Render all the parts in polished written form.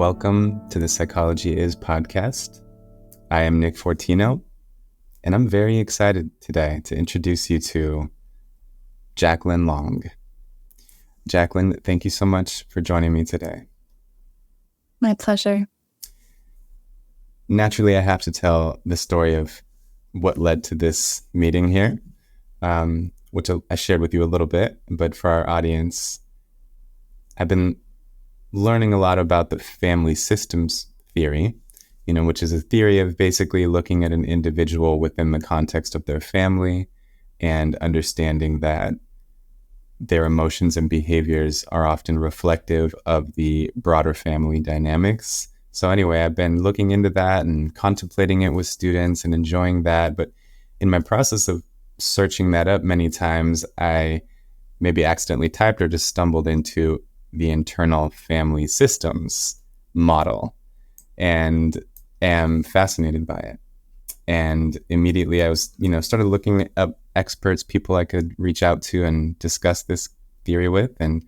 Welcome to the Psychology Is podcast. I am Nick Fortino, and I'm very excited today to introduce you to Jaclyn Long. Jaclyn, thank you so much for joining me today. My pleasure. Naturally, I have to tell the story of what led to this meeting here, which I shared with you a little bit, but for our audience, I've been learning a lot about the family systems theory, which is a theory of basically looking at an individual within the context of their family and understanding that their emotions and behaviors are often reflective of the broader family dynamics. So anyway, I've been looking into that and contemplating it with students and enjoying that. But in my process of searching that up many times, I maybe accidentally typed or just stumbled into the internal family systems model and am fascinated by it. And immediately I was, started looking up experts, people I could reach out to and discuss this theory with, and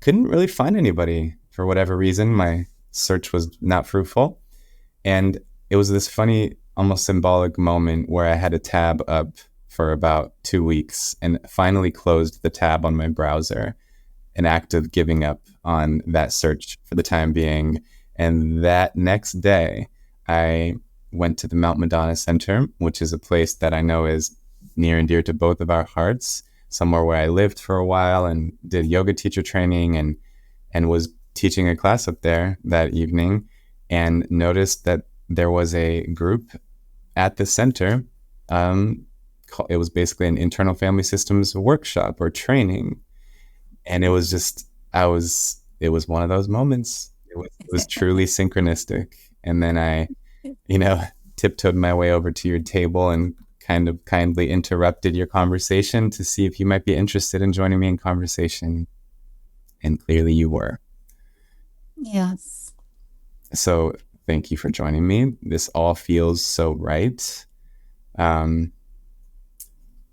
couldn't really find anybody for whatever reason. My search was not fruitful. And it was this funny, almost symbolic moment where I had a tab up for about 2 weeks and finally closed the tab on my browser, an act of giving up on that search for the time being. And that next day, I went to the Mount Madonna Center, which is a place that I know is near and dear to both of our hearts, somewhere where I lived for a while and did yoga teacher training and was teaching a class up there that evening, and noticed that there was a group at the center. It was basically an internal family systems workshop or training. And it was just, it was one of those moments. It was truly synchronistic. And then I, tiptoed my way over to your table and kind of kindly interrupted your conversation to see if you might be interested in joining me in conversation. And clearly you were. Yes. So thank you for joining me. This all feels so right.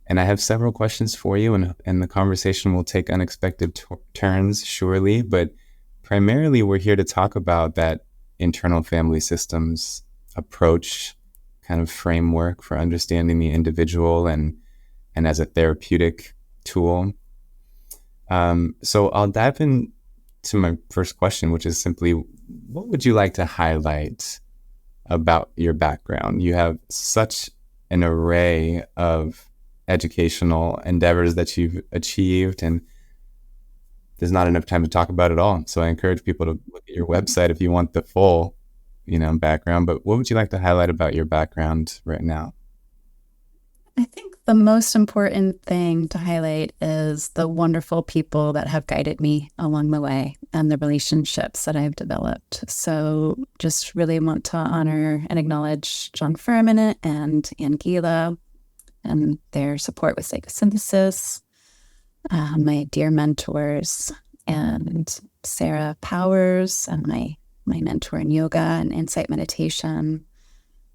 And I have several questions for you, and the conversation will take unexpected turns, surely. But primarily, we're here to talk about that internal family systems approach, kind of framework for understanding the individual and as a therapeutic tool. So I'll dive into my first question, which is simply, what would you like to highlight about your background? You have such an array of educational endeavors that you've achieved, and there's not enough time to talk about it all. So I encourage people to look at your website if you want the full, background. But what would you like to highlight about your background right now? I think the most important thing to highlight is the wonderful people that have guided me along the way and the relationships that I've developed. So just really want to honor and acknowledge John Furman and Ann Gila and their support with psychosynthesis, my dear mentors, and Sarah Powers, and my mentor in yoga and insight meditation,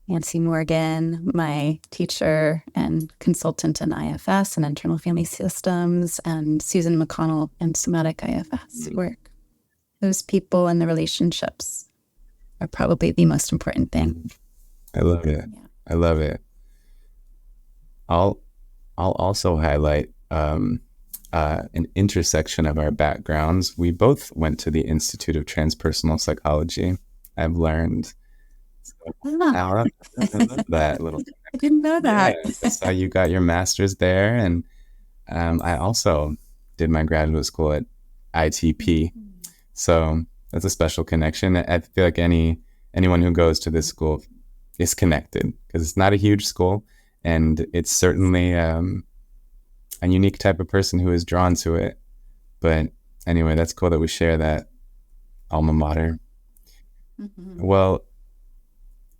Nancy Morgan, my teacher and consultant in IFS and internal family systems, and Susan McConnell in somatic IFS work. Those people and the relationships are probably the most important thing. I love it. Yeah. I love it. I'll also highlight an intersection of our backgrounds. We both went to the Institute of Transpersonal Psychology. I've learned. That little. I didn't know that. Yeah, I saw you got your master's there, and I also did my graduate school at ITP. So that's a special connection. I feel like anyone who goes to this school is connected because it's not a huge school. And it's certainly a unique type of person who is drawn to it. But anyway, that's cool that we share that alma mater. Mm-hmm. Well,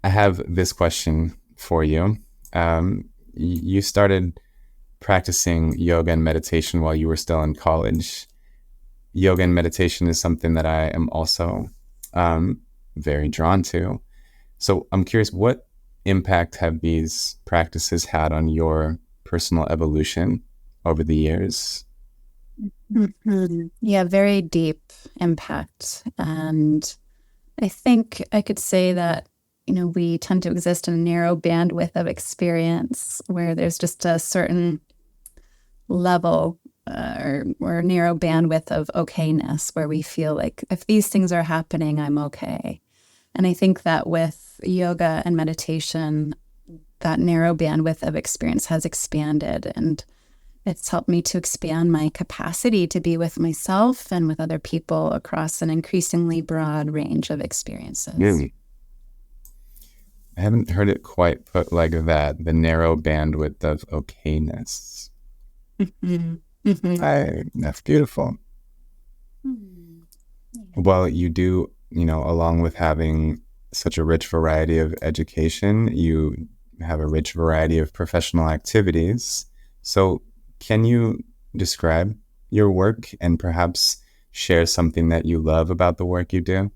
I have this question for you. You started practicing yoga and meditation while you were still in college. Yoga and meditation is something that I am also very drawn to. So I'm curious, what impact have these practices had on your personal evolution over the years? Yeah, very deep impact. And I think I could say that, we tend to exist in a narrow bandwidth of experience where there's just a certain level or a narrow bandwidth of okayness where we feel like if these things are happening, I'm okay. And I think that with yoga and meditation, that narrow bandwidth of experience has expanded, and it's helped me to expand my capacity to be with myself and with other people across an increasingly broad range of experiences. Really? I haven't heard it quite put like that, the narrow bandwidth of okayness. Mm-hmm. Mm-hmm. That's beautiful. Mm-hmm. Well, you do, along with having such a rich variety of education, you have a rich variety of professional activities. So can you describe your work and perhaps share something that you love about the work you do?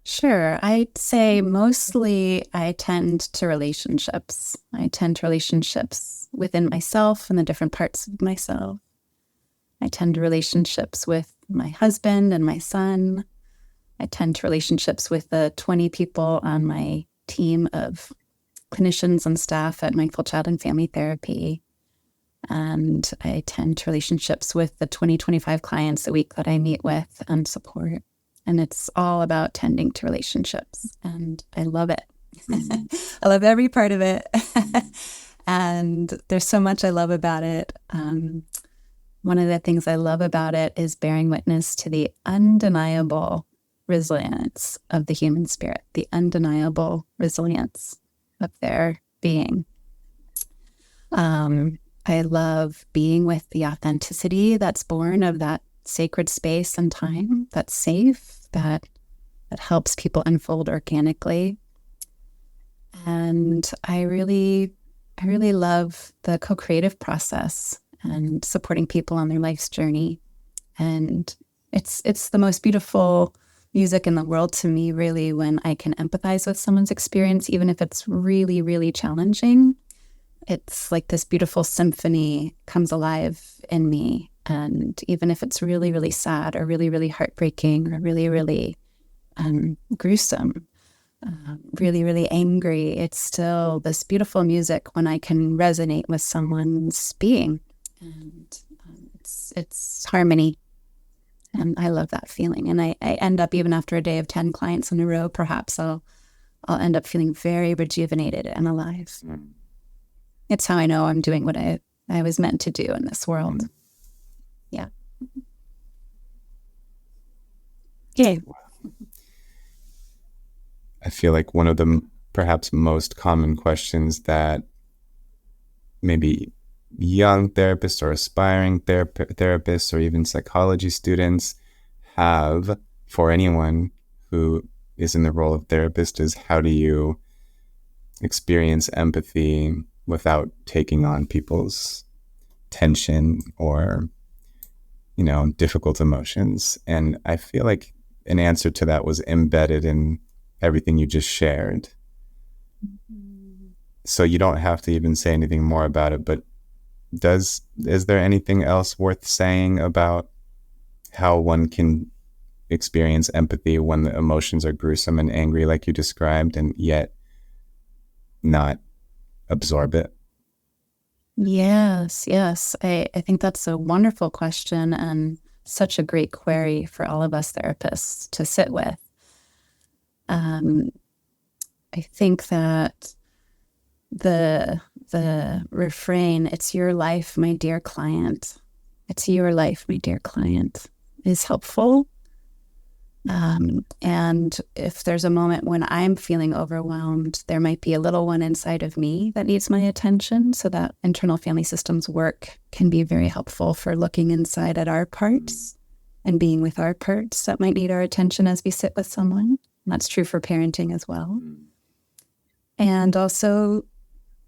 Sure. I'd say mostly I tend to relationships. I tend to relationships within myself and the different parts of myself. I tend to relationships with my husband and my son. I tend to relationships with the 20 people on my team of clinicians and staff at Mindful Child and Family Therapy. And I tend to relationships with the 25 clients a week that I meet with and support. And it's all about tending to relationships. And I love it. I love every part of it. And there's so much I love about it. One of the things I love about it is bearing witness to the undeniable resilience of the human spirit, the undeniable resilience of their being. I love being with the authenticity that's born of that sacred space and time that's safe, that helps people unfold organically. And I really love the co-creative process and supporting people on their life's journey. And it's the most beautiful music in the world to me, really, when I can empathize with someone's experience, even if it's really, really challenging. It's like this beautiful symphony comes alive in me. And even if it's really, really sad or really, really heartbreaking or really, really gruesome, really, really angry, it's still this beautiful music when I can resonate with someone's being. And it's harmony. And I love that feeling. And I end up, even after a day of 10 clients in a row, perhaps I'll end up feeling very rejuvenated and alive. It's how I know I'm doing what I was meant to do in this world. Yeah. Okay. I feel like one of the perhaps most common questions that maybe young therapists or aspiring therapists or even psychology students have for anyone who is in the role of therapist is, how do you experience empathy without taking on people's tension or, difficult emotions? And I feel like an answer to that was embedded in everything you just shared. So you don't have to even say anything more about it, but is there anything else worth saying about how one can experience empathy when the emotions are gruesome and angry like you described, and yet not absorb it? Yes. I think that's a wonderful question and such a great query for all of us therapists to sit with. I think that the refrain, "It's your life, my dear client," "It's your life, my dear client," is helpful. And if there's a moment when I'm feeling overwhelmed, there might be a little one inside of me that needs my attention. So that internal family systems work can be very helpful for looking inside at our parts and being with our parts that might need our attention as we sit with someone. And that's true for parenting as well. And also,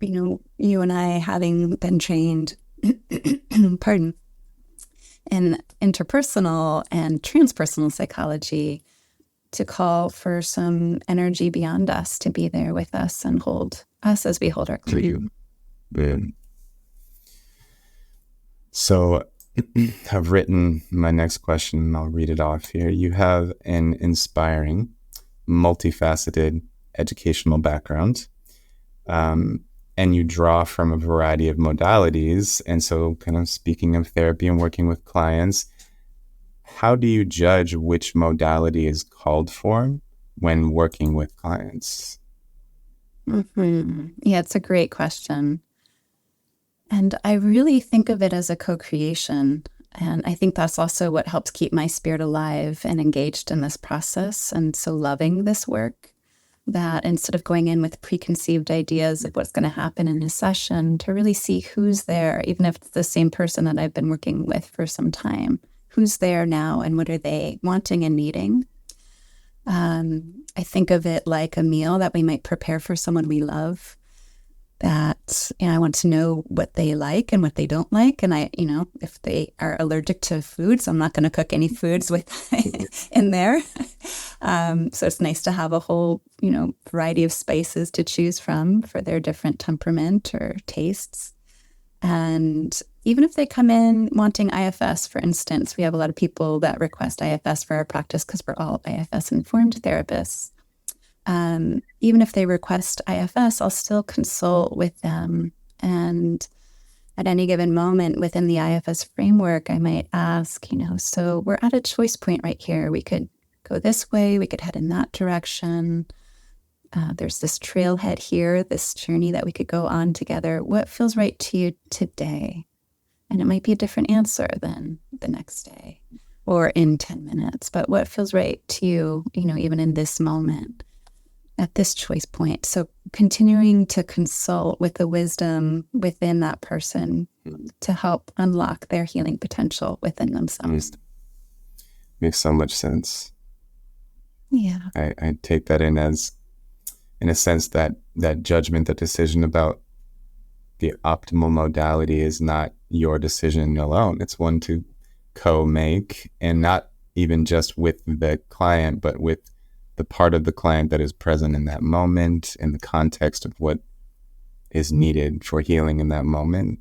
you and I, having been trained, pardon, in interpersonal and transpersonal psychology, to call for some energy beyond us to be there with us and hold us as we hold our client. So have written my next question, and I'll read it off here. You have an inspiring, multifaceted educational background, and you draw from a variety of modalities. And so, kind of speaking of therapy and working with clients, how do you judge which modality is called for when working with clients? Yeah, it's a great question. And I really think of it as a co-creation. And I think that's also what helps keep my spirit alive and engaged in this process and so loving this work, that instead of going in with preconceived ideas of what's going to happen in a session, to really see who's there, even if it's the same person that I've been working with for some time, who's there now and what are they wanting and needing. I think of it like a meal that we might prepare for someone we love, that I want to know what they like and what they don't like. And if they are allergic to foods, I'm not going to cook any foods with in there. So it's nice to have a whole, variety of spices to choose from for their different temperament or tastes. And even if they come in wanting IFS, for instance, we have a lot of people that request IFS for our practice because we're all IFS informed therapists. Even if they request IFS, I'll still consult with them. And at any given moment within the IFS framework, I might ask, so we're at a choice point right here. We could go this way, we could head in that direction. There's this trailhead here, this journey that we could go on together. What feels right to you today? And it might be a different answer than the next day or in 10 minutes, but what feels right to you, even in this moment, at this choice point. So continuing to consult with the wisdom within that person to help unlock their healing potential within themselves. Makes so much sense. Yeah. I take that in a sense, that judgment, that decision about the optimal modality is not your decision alone. It's one to co-make, and not even just with the client, but with the part of the client that is present in that moment, in the context of what is needed for healing in that moment.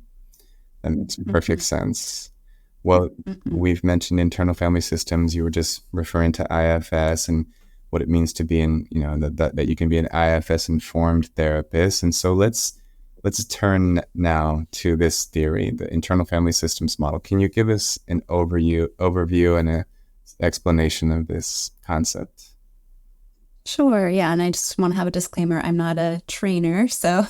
That makes perfect sense. Well, we've mentioned internal family systems. You were just referring to IFS and what it means to be that you can be an IFS informed therapist. And so let's turn now to this theory, the internal family systems model. Can you give us an overview and an explanation of this concept? Sure. Yeah. And I just want to have a disclaimer. I'm not a trainer, so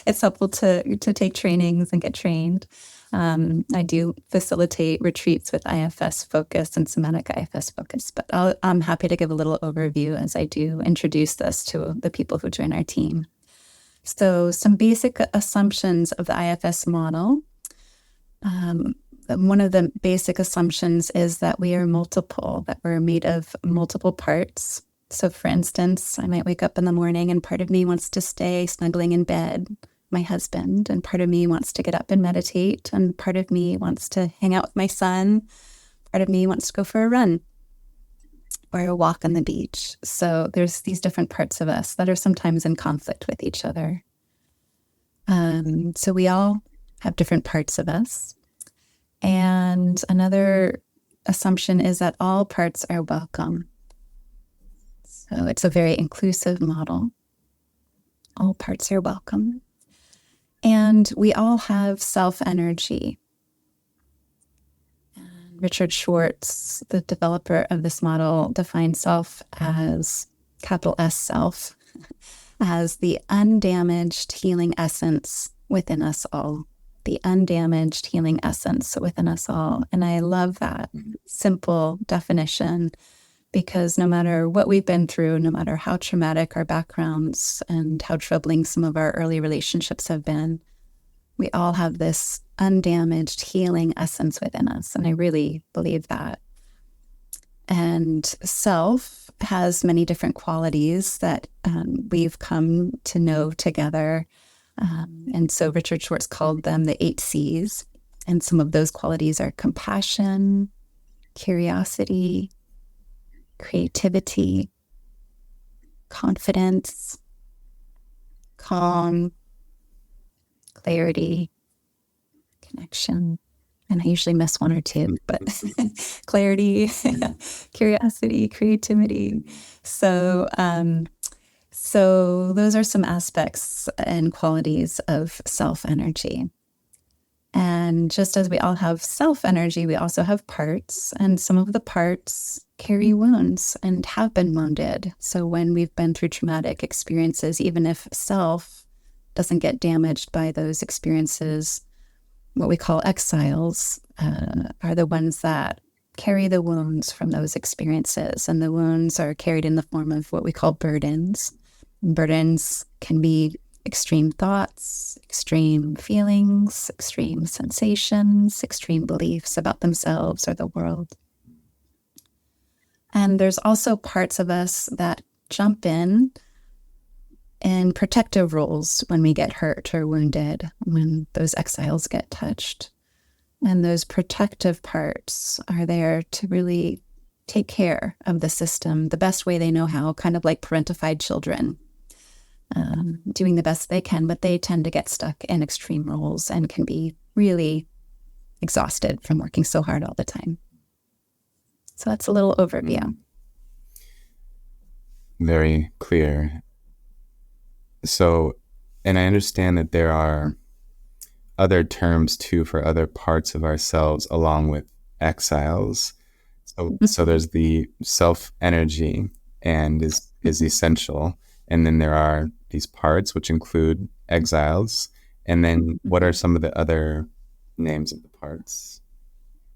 it's helpful to take trainings and get trained. I do facilitate retreats with IFS focus and somatic IFS focus, but I'm happy to give a little overview as I do introduce this to the people who join our team. So some basic assumptions of the IFS model. One of the basic assumptions is that we are multiple, that we're made of multiple parts. So for instance, I might wake up in the morning and part of me wants to stay snuggling in bed, my husband, and part of me wants to get up and meditate, and part of me wants to hang out with my son, part of me wants to go for a run or a walk on the beach. So there's these different parts of us that are sometimes in conflict with each other. So we all have different parts of us. And another assumption is that all parts are welcome. So it's a very inclusive model. All parts are welcome. And we all have self-energy. And Richard Schwartz, the developer of this model, defines self as capital S self, as the undamaged healing essence within us all. The undamaged healing essence within us all. And I love that simple definition, because no matter what we've been through, no matter how traumatic our backgrounds and how troubling some of our early relationships have been, we all have this undamaged healing essence within us. And I really believe that. And self has many different qualities that we've come to know together. And so Richard Schwartz called them the 8 C's. And some of those qualities are compassion, curiosity, creativity, confidence, calm, clarity, connection, And I usually miss one or two, but clarity, curiosity, creativity. So, so those are some aspects and qualities of self energy. And just as we all have self energy, we also have parts, and some of the parts carry wounds and have been wounded. So when we've been through traumatic experiences, even if self doesn't get damaged by those experiences, what we call exiles are the ones that carry the wounds from those experiences. And the wounds are carried in the form of what we call burdens. Burdens can be extreme thoughts, extreme feelings, extreme sensations, extreme beliefs about themselves or the world. And there's also parts of us that jump in protective roles when we get hurt or wounded, when those exiles get touched. And those protective parts are there to really take care of the system the best way they know how, kind of like parentified children, doing the best they can, but they tend to get stuck in extreme roles and can be really exhausted from working so hard all the time. So that's a little overview. Very clear. So, and I understand that there are other terms too for other parts of ourselves along with exiles. So there's the self energy and is essential. And then there are these parts which include exiles. And then what are some of the other names of the parts?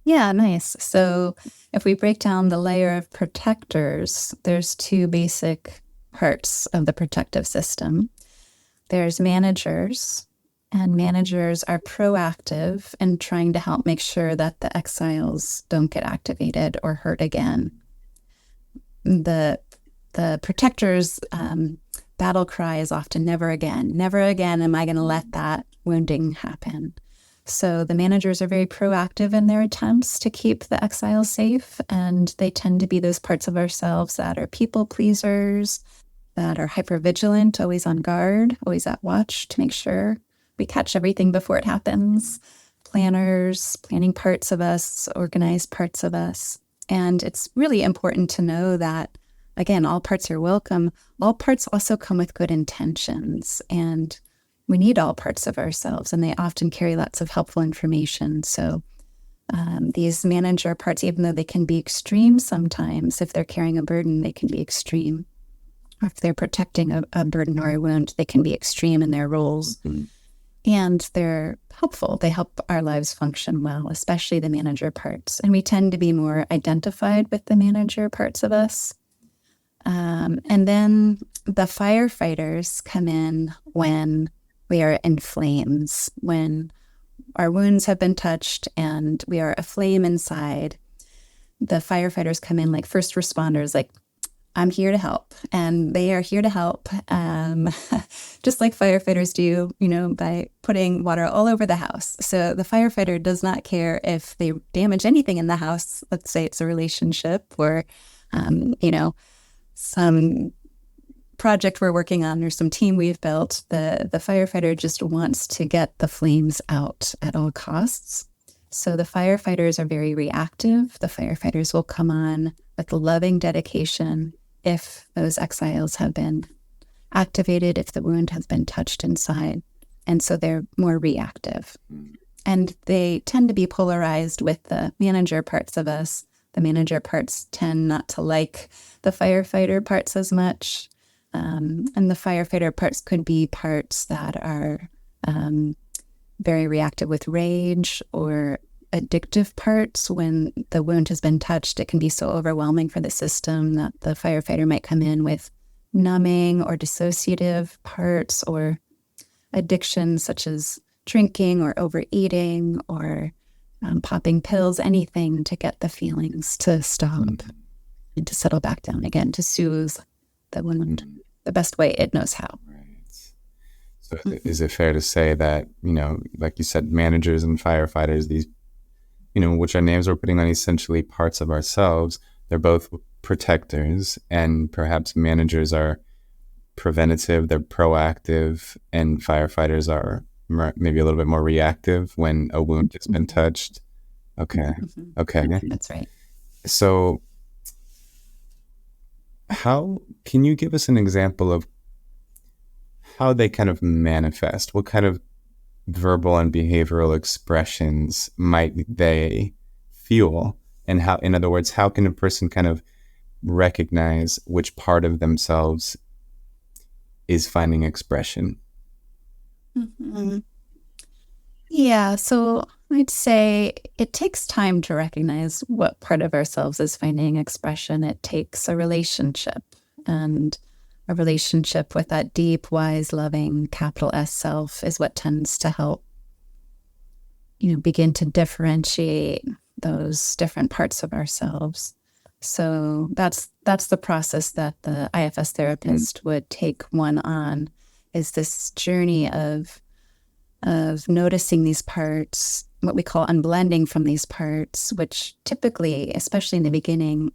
Yeah, nice. So if we break down the layer of protectors, there's two basic parts of the protective system. There's managers, and managers are proactive in trying to help make sure that the exiles don't get activated or hurt again. The protectors' battle cry is often never again. Never again am I going to let that wounding happen. So the managers are very proactive in their attempts to keep the exiles safe, and they tend to be those parts of ourselves that are people pleasers, that are hypervigilant, always on guard, always at watch to make sure we catch everything before it happens. Planners, planning parts of us, organized parts of us. And it's really important to know that, again, all parts are welcome. All parts also come with good intentions, and we need all parts of ourselves, and they often carry lots of helpful information. So these manager parts, even though they can be extreme sometimes, if they're carrying a burden, they can be extreme. Or if they're protecting a burden or a wound, they can be extreme in their roles. Mm-hmm. And they're helpful. They help our lives function well, especially the manager parts. And we tend to be more identified with the manager parts of us. And then the firefighters come in when we are in flames, when our wounds have been touched and we are aflame inside. The firefighters come in like first responders, like, I'm here to help. And they are here to help, just like firefighters do, by putting water all over the house. So the firefighter does not care if they damage anything in the house. Let's say it's a relationship or, some project we're working on or some team we've built. The firefighter just wants to get the flames out at all costs. So the firefighters are very reactive. The firefighters will come on with loving dedication if those exiles have been activated, if the wound has been touched inside. And so they're more reactive. And they tend to be polarized with the manager parts of us. The manager parts tend not to like the firefighter parts as much. And the firefighter parts could be parts that are very reactive with rage or addictive parts. When the wound has been touched, it can be so overwhelming for the system that the firefighter might come in with numbing or dissociative parts or addictions such as drinking or overeating or popping pills, anything to get the feelings to stop and to settle back down again, to soothe the wound the best way it knows how. Right. So is it fair to say that, like you said, managers and firefighters, these, which are names we're putting on essentially parts of ourselves, they're both protectors, and perhaps managers are preventative, they're proactive, and firefighters are maybe a little bit more reactive when a wound has been touched. Okay. Mhm. Okay. That's right. So how can you give us an example of how they kind of manifest? What kind of verbal and behavioral expressions might they feel? And how, in other words, how can a person kind of recognize which part of themselves is finding expression? Mhm. Yeah, so I'd say it takes time to recognize what part of ourselves is finding expression. It takes a relationship, and a relationship with that deep, wise, loving capital S self is what tends to help, begin to differentiate those different parts of ourselves. So that's the process that the IFS therapist would take one on, is this journey of noticing these parts, what we call unblending from these parts, which typically, especially in the beginning,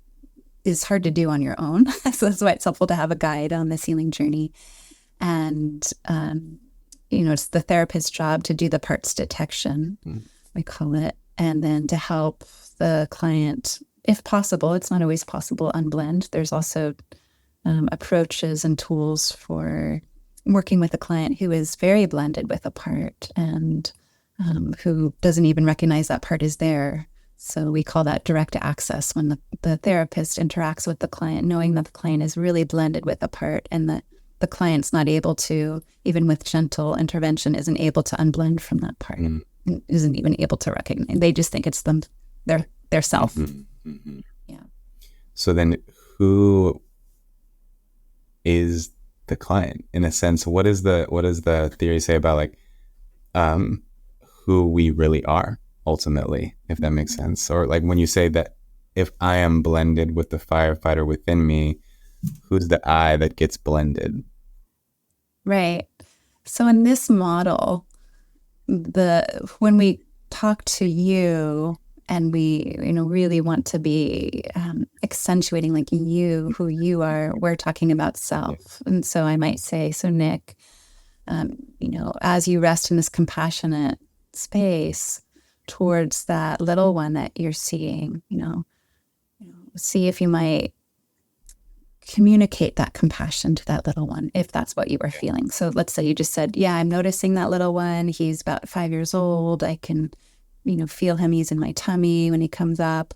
is hard to do on your own. So that's why it's helpful to have a guide on this healing journey. And, it's the therapist's job to do the parts detection, we call it, and then to help the client, if possible, it's not always possible, unblend. There's also approaches and tools for working with a client who is very blended with a part and who doesn't even recognize that part is there. So we call that direct access, when the therapist interacts with the client, knowing that the client is really blended with a part and that the client's not able to, even with gentle intervention, isn't able to unblend from that part, isn't even able to recognize. They just think it's their self. Mm-hmm. Mm-hmm. Yeah. So then who is the client in a sense? What does the theory say about like who we really are ultimately, if that makes sense? Or like when you say that if I am blended with the firefighter within me, who's the I that gets blended? Right. So in this model, when we talk to you and we really want to be accentuating like you, who you are, we're talking about self. And so I might say, so Nick, as you rest in this compassionate space towards that little one that you're seeing, see if you might communicate that compassion to that little one, if that's what you were feeling. So let's say you just said, yeah, I'm noticing that little one. He's about 5 years old. I can, feel him. He's in my tummy when he comes up.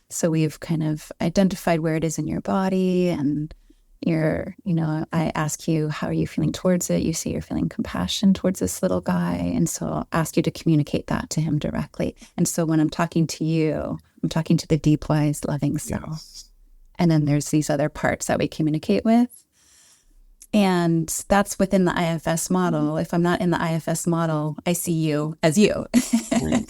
So we've kind of identified where it is in your body, and I ask you, how are you feeling towards it? You say you're feeling compassion towards this little guy. And so I'll ask you to communicate that to him directly. And so when I'm talking to you, I'm talking to the deep, wise, loving self. Yes. And then there's these other parts that we communicate with. And that's within the IFS model. If I'm not in the IFS model, I see you as you, and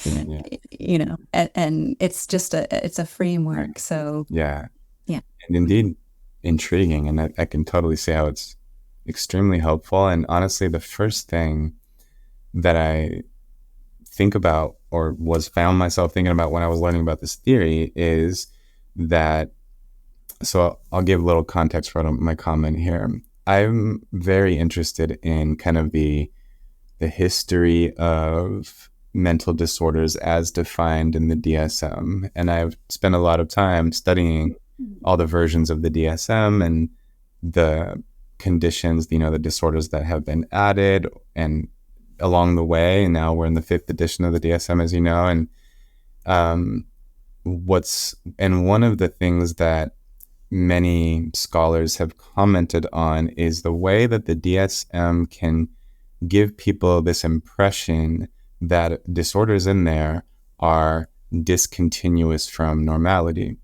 it's just it's a framework. So yeah. Yeah. And indeed intriguing. And I can totally see how it's extremely helpful. And honestly, the first thing that I think about, or found myself thinking about when I was learning about this theory, is that, so I'll give a little context for my comment here. I'm very interested in kind of the history of mental disorders as defined in the DSM. And I've spent a lot of time studying all the versions of the DSM and the conditions, the disorders that have been added and along the way. And now we're in the 5th edition of the DSM, as you know. And one of the things that many scholars have commented on is the way that the DSM can give people this impression that disorders in there are discontinuous from normality,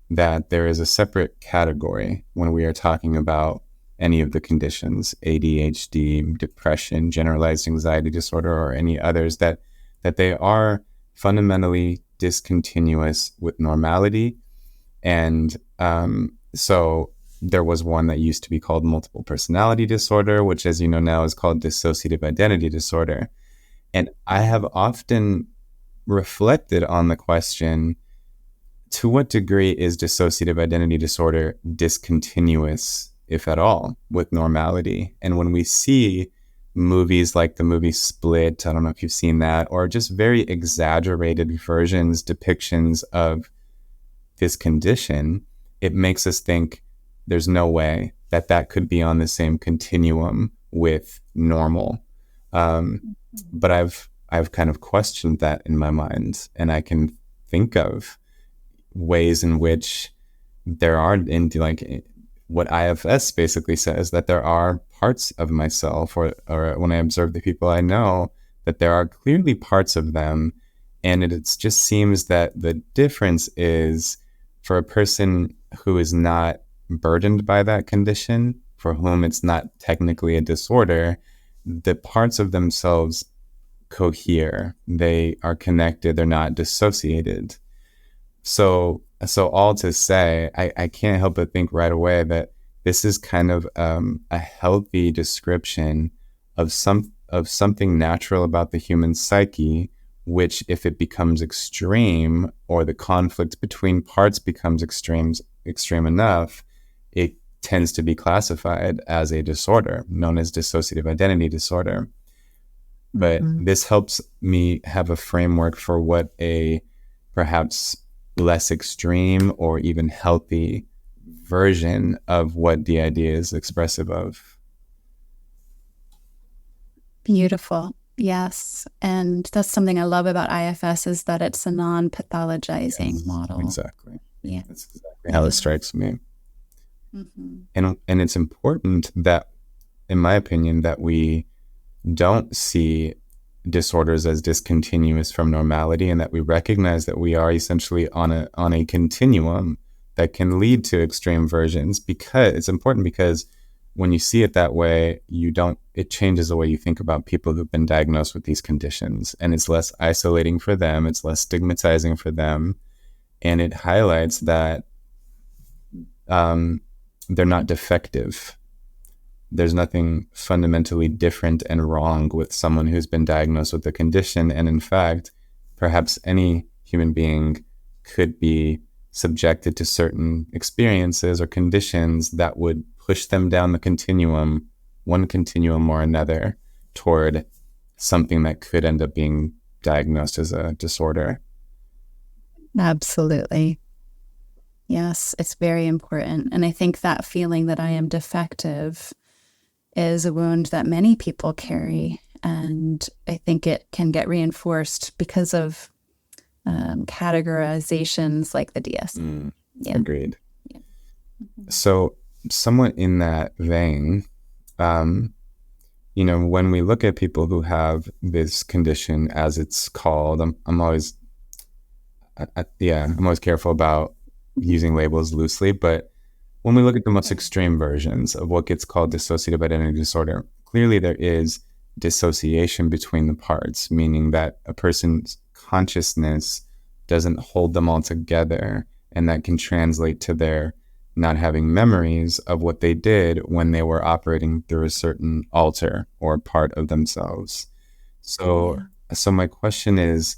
that there is a separate category when we are talking about any of the conditions, ADHD, depression, generalized anxiety disorder, or any others, that they are fundamentally discontinuous with normality. And so there was one that used to be called multiple personality disorder, which, as you know now, is called dissociative identity disorder. And I have often reflected on the question, to what degree is dissociative identity disorder discontinuous, if at all, with normality? And when we see movies like the movie Split, I don't know if you've seen that, or just very exaggerated versions, depictions of this condition, it makes us think there's no way that that could be on the same continuum with normal. But I've kind of questioned that in my mind, and I can think of ways in which there are, in like what IFS basically says, that there are parts of myself, or when I observe the people I know, that there are clearly parts of them, and it just seems that the difference is for a person who is not burdened by that condition, for whom it's not technically a disorder, the parts of themselves cohere. They are connected. They're not dissociated. So all to say, I can't help but think right away that this is kind of a healthy description of something natural about the human psyche, which, if it becomes extreme, or the conflict between parts becomes extreme enough, it tends to be classified as a disorder known as dissociative identity disorder. But this helps me have a framework for what a perhaps less extreme or even healthy version of what DID is expressive of. Beautiful. Yes. And that's something I love about IFS, is that it's a non-pathologizing model. Exactly. Yeah. That's exactly how it strikes me. And it's important that, in my opinion, that we don't see disorders as discontinuous from normality, and that we recognize that we are essentially on a continuum that can lead to extreme versions. Because it's important, because when you see it that way, it changes the way you think about people who've been diagnosed with these conditions, and it's less isolating for them, it's less stigmatizing for them, and it highlights that they're not defective. There's nothing fundamentally different and wrong with someone who's been diagnosed with a condition. And in fact, perhaps any human being could be subjected to certain experiences or conditions that would push them down the continuum, one continuum or another, toward something that could end up being diagnosed as a disorder. Absolutely. Yes, it's very important. And I think that feeling that I am defective is a wound that many people carry. And I think it can get reinforced because of categorizations like the DSM. Yeah. Agreed. Yeah. So somewhat in that vein, when we look at people who have this condition, as it's called, I'm always careful about using labels loosely, but when we look at the most extreme versions of what gets called dissociative identity disorder, clearly there is dissociation between the parts, meaning that a person's consciousness doesn't hold them all together, and that can translate to their not having memories of what they did when they were operating through a certain alter or part of themselves. So my question is,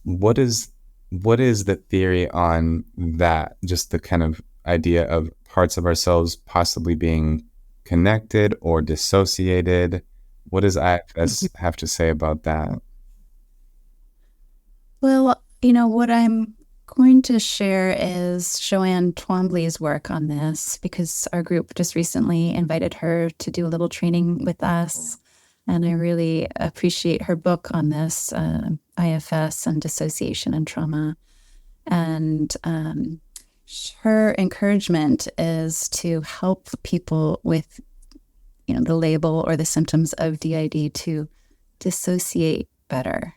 what is the theory on that? Just the kind of idea of parts of ourselves possibly being connected or dissociated. What does IFS have to say about that? Well, what I'm going to share is Joanne Twombly's work on this, because our group just recently invited her to do a little training with us. And I really appreciate her book on this, IFS and dissociation and trauma. And her encouragement is to help people with, the label or the symptoms of DID to dissociate better.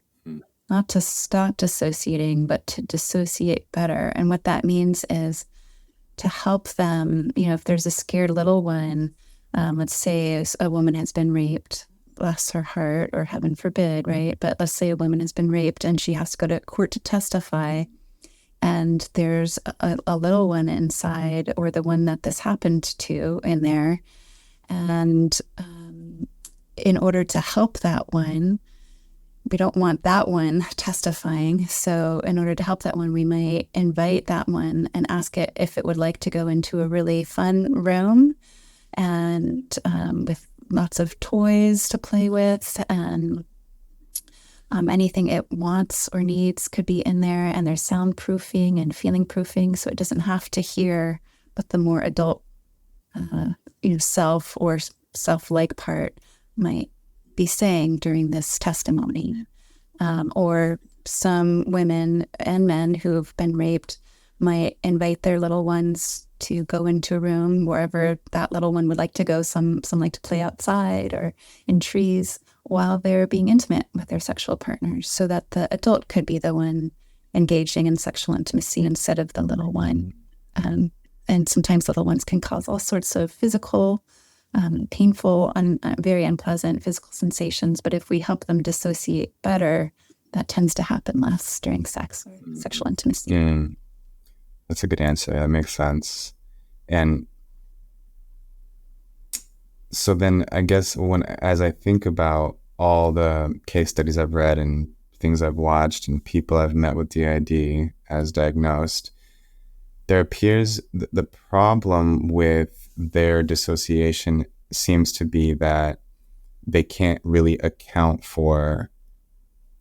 Not to stop dissociating, but to dissociate better. And what that means is to help them, if there's a scared little one, let's say a woman has been raped, bless her heart, or heaven forbid, right? But let's say a woman has been raped and she has to go to court to testify, and there's a little one inside, or the one that this happened to in there. And in order to help that one, we don't want that one testifying. So in order to help that one, we might invite that one and ask it if it would like to go into a really fun room and with lots of toys to play with, and anything it wants or needs could be in there. And there's soundproofing and feeling proofing, so it doesn't have to hear what the more adult self or self-like part might be saying during this testimony. Or some women and men who have been raped might invite their little ones to go into a room wherever that little one would like to go. Some like to play outside or in trees while they're being intimate with their sexual partners, so that the adult could be the one engaging in sexual intimacy instead of the little one. And sometimes little ones can cause all sorts of physical, painful, very unpleasant physical sensations. But if we help them dissociate better, that tends to happen less during sex or sexual intimacy. That's a good answer. That makes sense. And so then I guess as I think about all the case studies I've read and things I've watched and people I've met with DID as diagnosed, there appears the problem with their dissociation seems to be that they can't really account for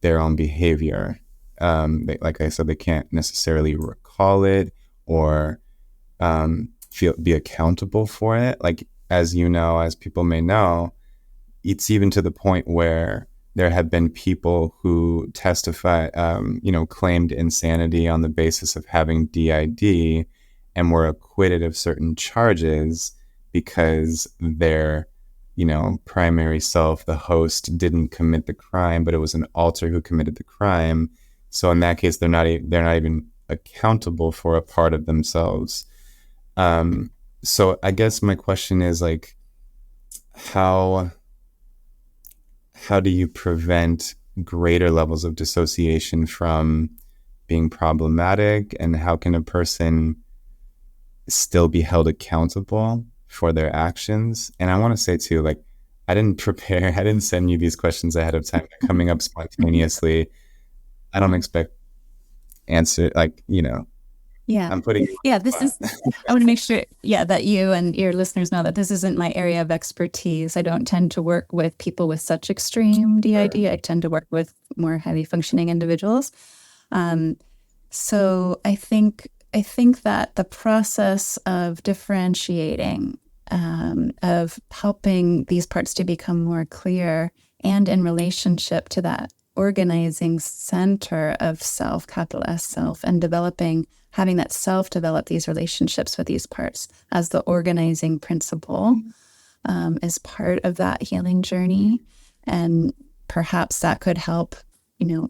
their own behavior. Like I said, they can't necessarily recall it or be accountable for it. Like, as you know, as people may know, it's even to the point where there have been people who testify, claimed insanity on the basis of having DID and were acquitted of certain charges because their, primary self, the host, didn't commit the crime, but it was an alter who committed the crime. So in that case, they're not even accountable for a part of themselves. So I guess my question is, like, how do you prevent greater levels of dissociation from being problematic, and how can a person still be held accountable for their actions? And I want to say too, like, I didn't send you these questions ahead of time. They're coming up spontaneously. I don't expect answer, Yeah. I'm putting this is, I want to make sure, that you and your listeners know that this isn't my area of expertise. I don't tend to work with people with such extreme DID. I tend to work with more highly functioning individuals. So I think that the process of differentiating, of helping these parts to become more clear and in relationship to that organizing center of self, capital S self, and having that self develop these relationships with these parts as the organizing principle is part of that healing journey. And perhaps that could help,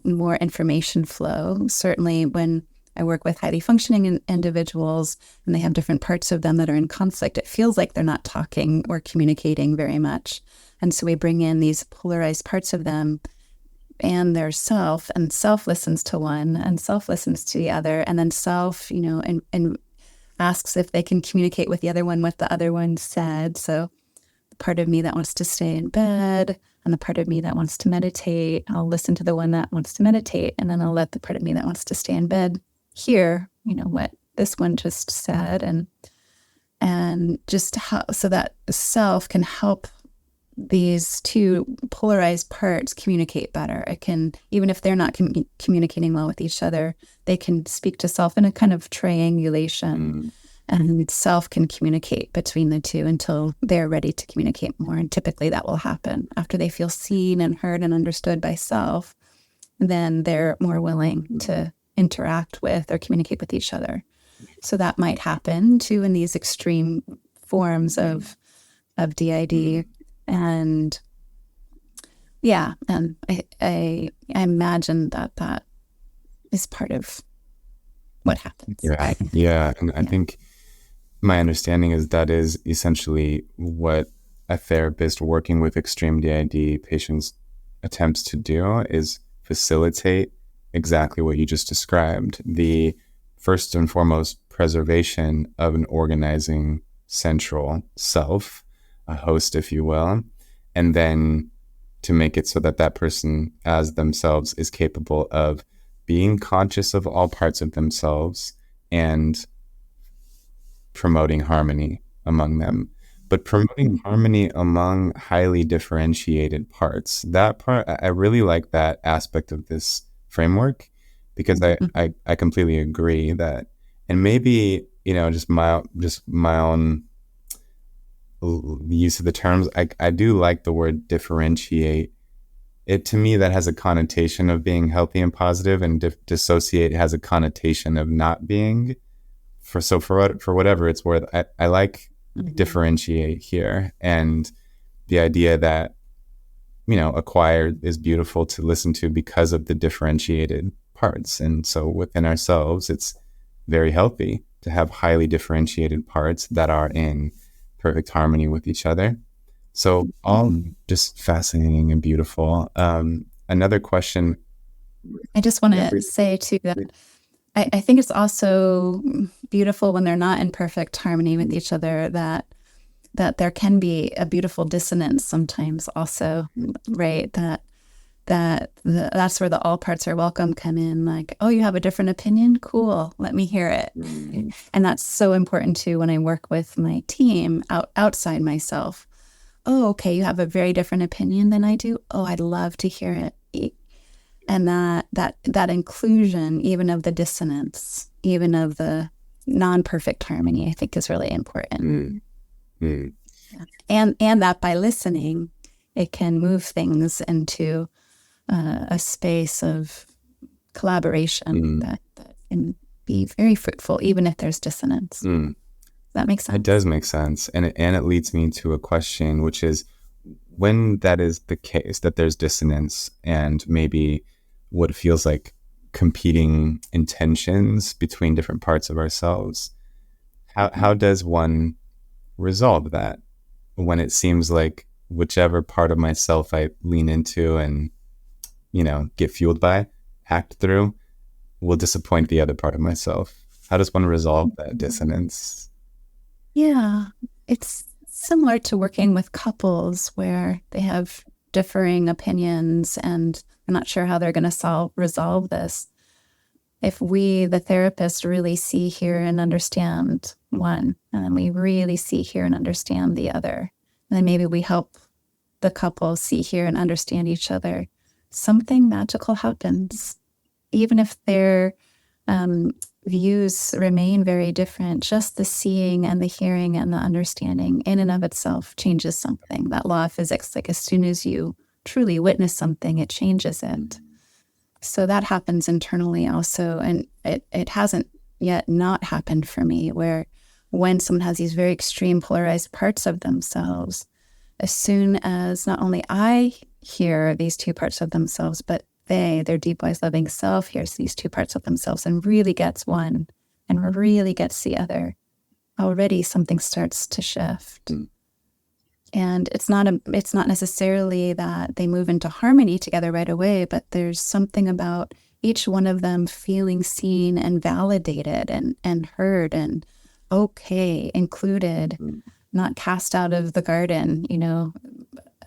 more information flow. Certainly when I work with highly functioning individuals and they have different parts of them that are in conflict, it feels like they're not talking or communicating very much. And so we bring in these polarized parts of them and their self, and self listens to one and self listens to the other, and then self, and asks if they can communicate with the other one what the other one said. So the part of me that wants to stay in bed and the part of me that wants to meditate, I'll listen to the one that wants to meditate, and then I'll let the part of me that wants to stay in bed hear, what this one just said, and just how, so that the self can help these two polarized parts communicate better. It can, even if they're not communicating well with each other, they can speak to self in a kind of triangulation, and self can communicate between the two until they're ready to communicate more. And typically that will happen after they feel seen and heard and understood by self. Then they're more willing to interact with or communicate with each other. So that might happen too in these extreme forms of DID. And I imagine that is part of what happens. Yeah. And I think my understanding is that is essentially what a therapist working with extreme DID patients attempts to do, is facilitate exactly what you just described, the first and foremost preservation of an organizing central self, a host, if you will, and then to make it so that that person as themselves is capable of being conscious of all parts of themselves and promoting harmony among them. but promoting harmony among highly differentiated parts. That part, I really like that aspect of this framework, because I completely agree that, and maybe, just my own use of the terms, I do like the word differentiate. It, to me, that has a connotation of being healthy and positive, and dissociate has a connotation of not being. For whatever it's worth, I like differentiate here, and the idea that, acquired is beautiful to listen to because of the differentiated parts. And so within ourselves, it's very healthy to have highly differentiated parts that are in perfect harmony with each other. So all just fascinating and beautiful. Another question. I just want to say too that I think it's also beautiful when they're not in perfect harmony with each other, that there can be a beautiful dissonance sometimes also, right? That's where the all parts are welcome come in. Like, oh, you have a different opinion? Cool. Let me hear it. And that's so important too when I work with my team outside myself. Oh, okay, you have a very different opinion than I do. Oh, I'd love to hear it. And that inclusion, even of the dissonance, even of the non-perfect harmony, I think is really important. Yeah. And that by listening, it can move things into a space of collaboration that can be very fruitful, even if there's dissonance. Does that make sense? It does make sense. And it leads me to a question, which is, when that is the case, that there's dissonance and maybe what feels like competing intentions between different parts of ourselves, how does one resolve that when it seems like whichever part of myself I lean into and, get fueled by, act through, will disappoint the other part of myself? How does one resolve that dissonance? Yeah, it's similar to working with couples where they have differing opinions and I'm not sure how they're going to resolve this. If we, the therapist, really see, hear, and understand one, and then we really see, hear, and understand the other, and then maybe we help the couple see, hear, and understand each other, something magical happens. Even if their views remain very different, just the seeing and the hearing and the understanding in and of itself changes something. That law of physics, like as soon as you truly witness something, it changes it. So that happens internally also. And it hasn't yet not happened for me, where when someone has these very extreme polarized parts of themselves, as soon as not only I hear these two parts of themselves, but their deep wise loving self hears these two parts of themselves and really gets one and really gets the other, already something starts to shift. And it's not necessarily that they move into harmony together right away, but there's something about each one of them feeling seen and validated and heard and okay, included, not cast out of the garden,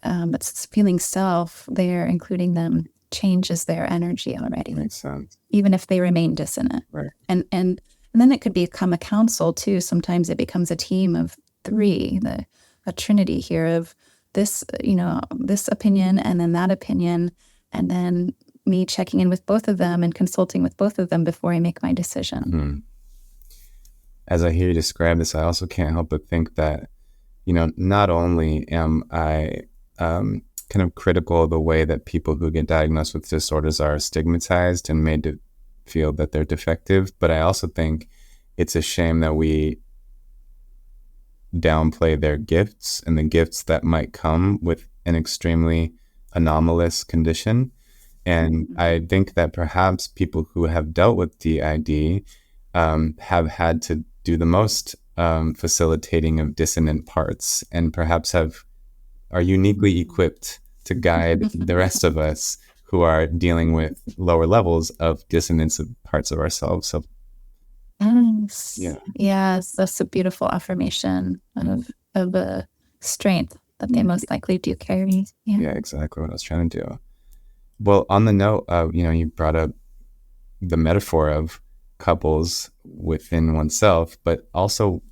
but feeling self there, including them, changes their energy already. Makes sense. Even if they remain dissonant. Right. And then it could become a council too. Sometimes it becomes a team of three, a trinity here of this, this opinion and then that opinion, and then me checking in with both of them and consulting with both of them before I make my decision. As I hear you describe this, I also can't help but think that, not only am I kind of critical of the way that people who get diagnosed with disorders are stigmatized and made to feel that they're defective, but I also think it's a shame that we downplay their gifts and the gifts that might come with an extremely anomalous condition. And I think that perhaps people who have dealt with DID have had to do the most facilitating of dissonant parts, and perhaps are uniquely equipped to guide the rest of us who are dealing with lower levels of dissonance of parts of ourselves. So, yes, that's a beautiful affirmation of a strength that they most likely do carry. Yeah, exactly what I was trying to do. Well, on the note of, you brought up the metaphor of couples within oneself, but also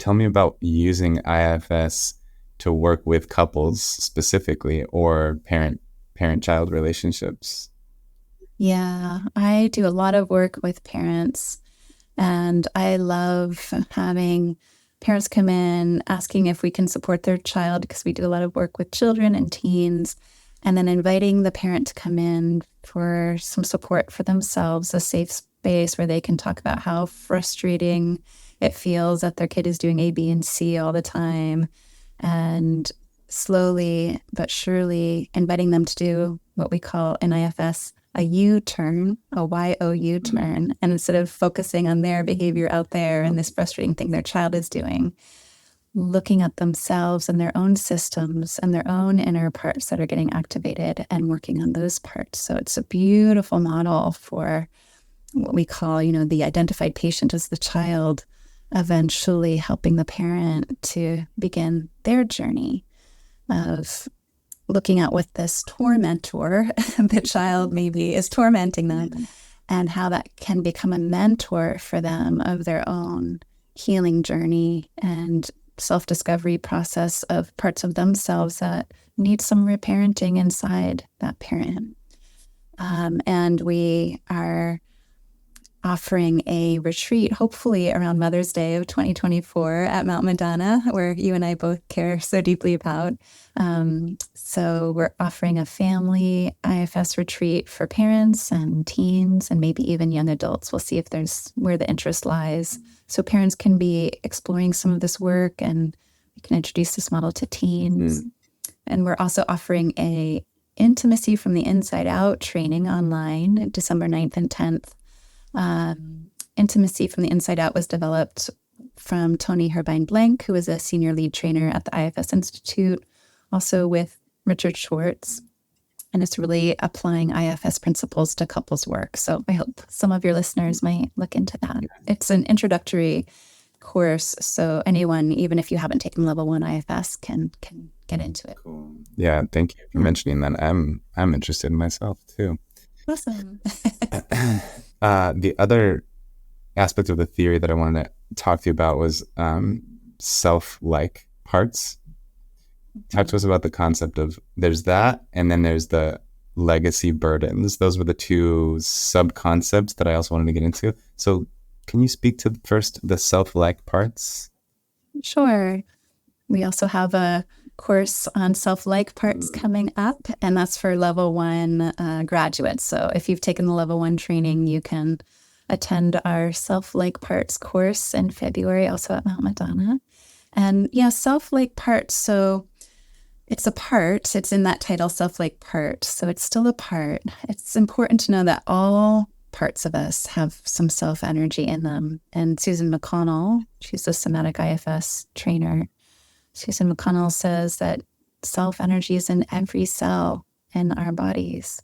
tell me about using IFS to work with couples specifically, or parent-child relationships. Yeah, I do a lot of work with parents, and I love having parents come in asking if we can support their child, because we do a lot of work with children and teens, and then inviting the parent to come in for some support for themselves, a safe space where they can talk about how frustrating it feels that their kid is doing A, B, and C all the time, and slowly but surely inviting them to do what we call in IFS a U-turn, a Y-O-U turn. And instead of focusing on their behavior out there and this frustrating thing their child is doing, looking at themselves and their own systems and their own inner parts that are getting activated and working on those parts. So it's a beautiful model for what we call, the identified patient as the child, eventually helping the parent to begin their journey of looking at with this tormentor, the child maybe is tormenting them, and how that can become a mentor for them of their own healing journey and self-discovery process of parts of themselves that need some reparenting inside that parent. And we are offering a retreat, hopefully around Mother's Day of 2024 at Mount Madonna, where you and I both care so deeply about. So we're offering a family IFS retreat for parents and teens and maybe even young adults. We'll see if there's where the interest lies. So parents can be exploring some of this work, and we can introduce this model to teens. And we're also offering a intimacy from the inside out training online, December 9th and 10th. Intimacy from the Inside Out was developed from Tony Herbine Blank, who is a senior lead trainer at the IFS Institute, also with Richard Schwartz. And it's really applying IFS principles to couples work. So I hope some of your listeners might look into that. It's an introductory course, so anyone, even if you haven't taken level 1 IFS, can get into it. Cool. Yeah, thank you for mentioning that. I'm interested in myself too. Awesome. The other aspect of the theory that I wanted to talk to you about was self-like parts. Talk to us about the concept of there's that, and then there's the legacy burdens. Those were the two sub-concepts that I also wanted to get into. So can you speak to first the self-like parts? Sure. We also have a course on self-like parts coming up, and that's for level 1 graduates. So if you've taken the level 1 training, you can attend our self-like parts course in February, also at Mount Madonna. And yeah, self-like parts. So it's a part, it's in that title, self-like part. So it's still a part. It's important to know that all parts of us have some self-energy in them. And Susan McConnell, she's a somatic IFS trainer, Susan McConnell says that self-energy is in every cell in our bodies.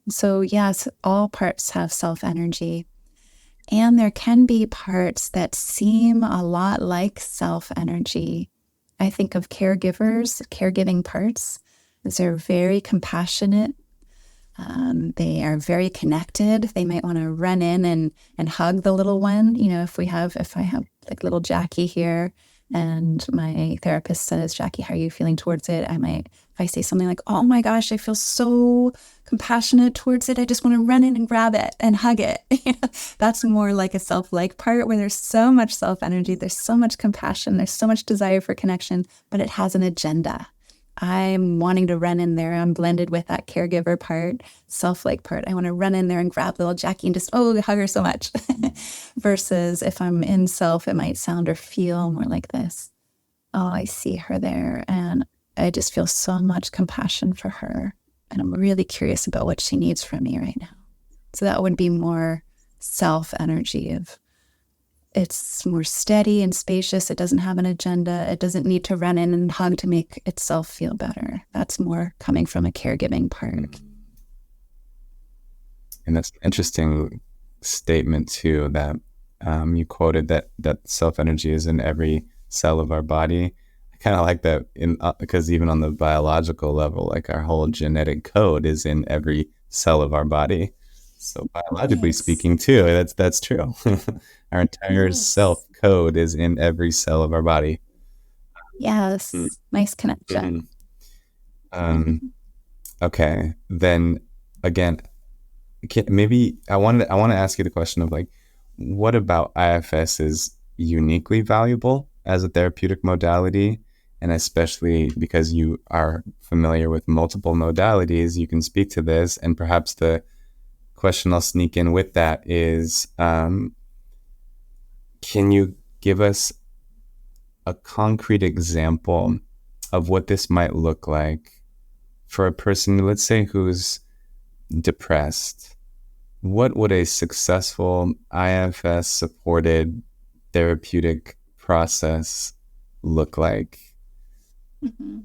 So yes, all parts have self-energy. And there can be parts that seem a lot like self-energy. I think of caregivers, caregiving parts. They're very compassionate. They are very connected. They might want to run in and hug the little one. If I have like little Jackie here, and my therapist says, Jackie, how are you feeling towards it? If I say something like, oh my gosh, I feel so compassionate towards it, I just want to run in and grab it and hug it. That's more like a self-like part, where there's so much self-energy, there's so much compassion, there's so much desire for connection, but it has an agenda. I'm wanting to run in there. I'm blended with that caregiver part, self-like part. I want to run in there and grab little Jackie and just, hug her so much. Versus if I'm in self, it might sound or feel more like this. Oh, I see her there, and I just feel so much compassion for her. And I'm really curious about what she needs from me right now. So that would be more self-energy of, it's more steady and spacious. It doesn't have an agenda. It doesn't need to run in and hug to make itself feel better. That's more coming from a caregiving part. And that's an interesting statement too, that you quoted that self-energy is in every cell of our body. I kind of like that because even on the biological level, like our whole genetic code is in every cell of our body. So biologically speaking too, that's true. Our entire self Yes. code is in every cell of our body. Mm, Yes. Nice connection. mhm. Um, okay, then again, maybe I want to ask you the question of like, what about IFS is uniquely valuable as a therapeutic modality, and especially because you are familiar with multiple modalities, you can speak to this. And perhaps the question I'll sneak in with that is, can you give us a concrete example of what this might look like for a person, let's say, who's depressed? What would a successful IFS supported therapeutic process look like? Mhm.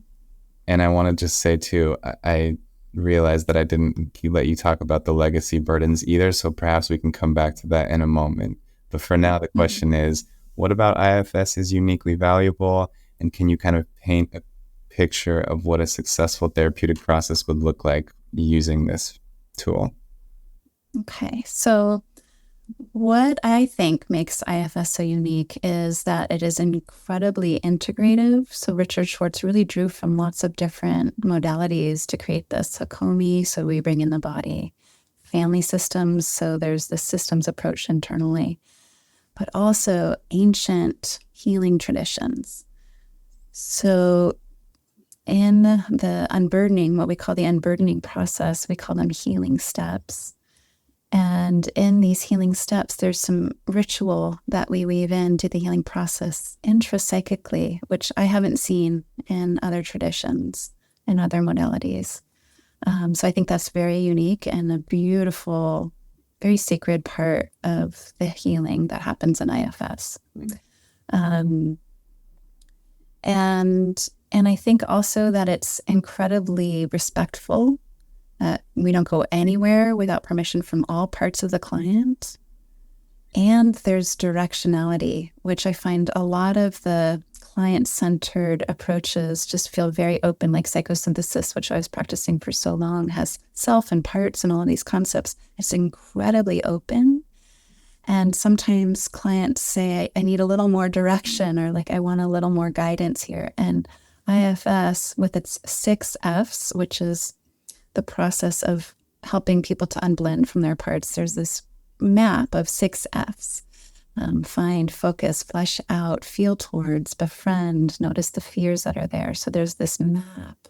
And I want to just say too, I realized that I didn't let you talk about the legacy burdens either. So perhaps we can come back to that in a moment. But for now, the Mhm. question is, what about IFS is uniquely valuable? And can you kind of paint a picture of what a successful therapeutic process would look like using this tool? Okay. So, what I think makes IFS so unique is that it is incredibly integrative. So, Richard Schwartz really drew from lots of different modalities to create this. Hakomi, so we bring in the body, family systems, so there's the systems approach internally, but also ancient healing traditions. So, in the unburdening, what we call the unburdening process, we call them healing steps. And in these healing steps, there's some ritual that we weave into the healing process intrapsychically, which I haven't seen in other traditions and other modalities. So I think that's very unique and a beautiful, very sacred part of the healing that happens in IFS. Um, and I think also that it's incredibly respectful. We don't go anywhere without permission from all parts of the client. And there's directionality, which I find a lot of the client-centered approaches just feel very open, like psychosynthesis, which I was practicing for so long, has self and parts and all of these concepts. It's incredibly open. And sometimes clients say, I need a little more direction, or like, I want a little more guidance here. And IFS, with its 6 Fs, which is the process of helping people to unblend from their parts, there's this map of 6 Fs. Find, focus, flesh out, feel towards, befriend, notice the fears that are there. So there's this map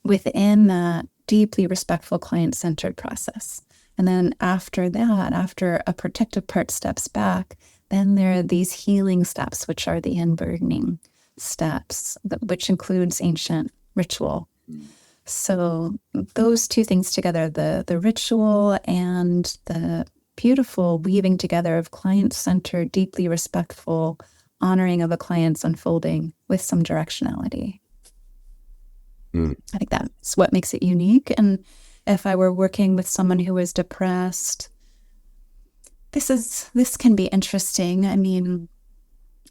within that deeply respectful client-centered process. And then after that, after a protective part steps back, then there are these healing steps, which are the unburdening steps, which includes ancient ritual. So those two things together, the ritual and the beautiful weaving together of client-centered, deeply respectful honoring of a client's unfolding with some directionality. Mm. I think that's what makes it unique. And if I were working with someone who is depressed, this can be interesting. I mean,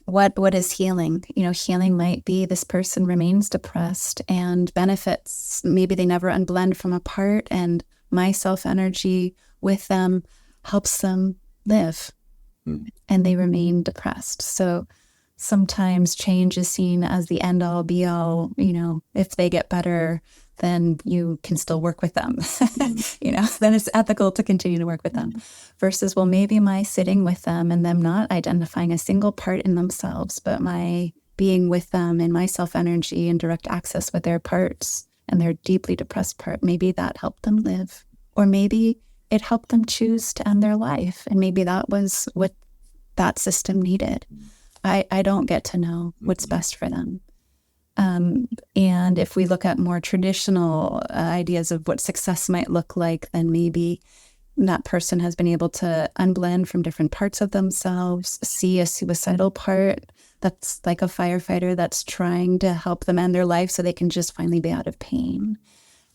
what is healing? Healing might be this person remains depressed and benefits. Maybe they never unblend from a part, and my self energy with them helps them live, and they remain depressed. So sometimes change is seen as the end all be all. If they get better, then you can still work with them. Then it's ethical to continue to work with them. Versus, well, maybe my sitting with them and them not identifying a single part in themselves, but my being with them in my self energy and direct access with their parts and their deeply depressed part, maybe that helped them live. Or maybe it helped them choose to end their life. And maybe that was what that system needed. I don't get to know what's best for them. And if we look at more traditional ideas of what success might look like, then maybe that person has been able to unblend from different parts of themselves, see a suicidal part that's like a firefighter that's trying to help them end their life so they can just finally be out of pain.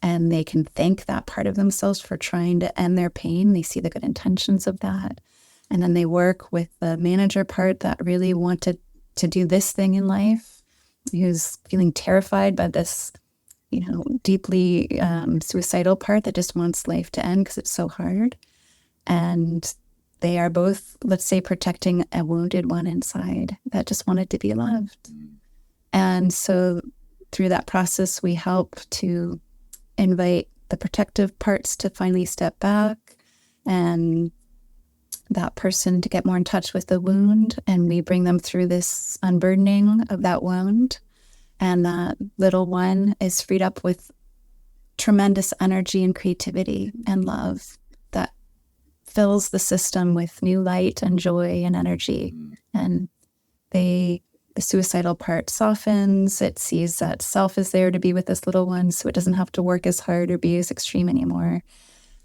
And they can thank that part of themselves for trying to end their pain. They see the good intentions of that. And then they work with the manager part that really wanted to do this thing in life, who's feeling terrified by this, deeply suicidal part that just wants life to end because it's so hard. And they are both, let's say, protecting a wounded one inside that just wanted to be loved. And so through that process, we help to invite the protective parts to finally step back and that person to get more in touch with the wound. And we bring them through this unburdening of that wound. And that little one is freed up with tremendous energy and creativity and love that fills the system with new light and joy and energy. And the suicidal part softens. It sees that self is there to be with this little one, so it doesn't have to work as hard or be as extreme anymore.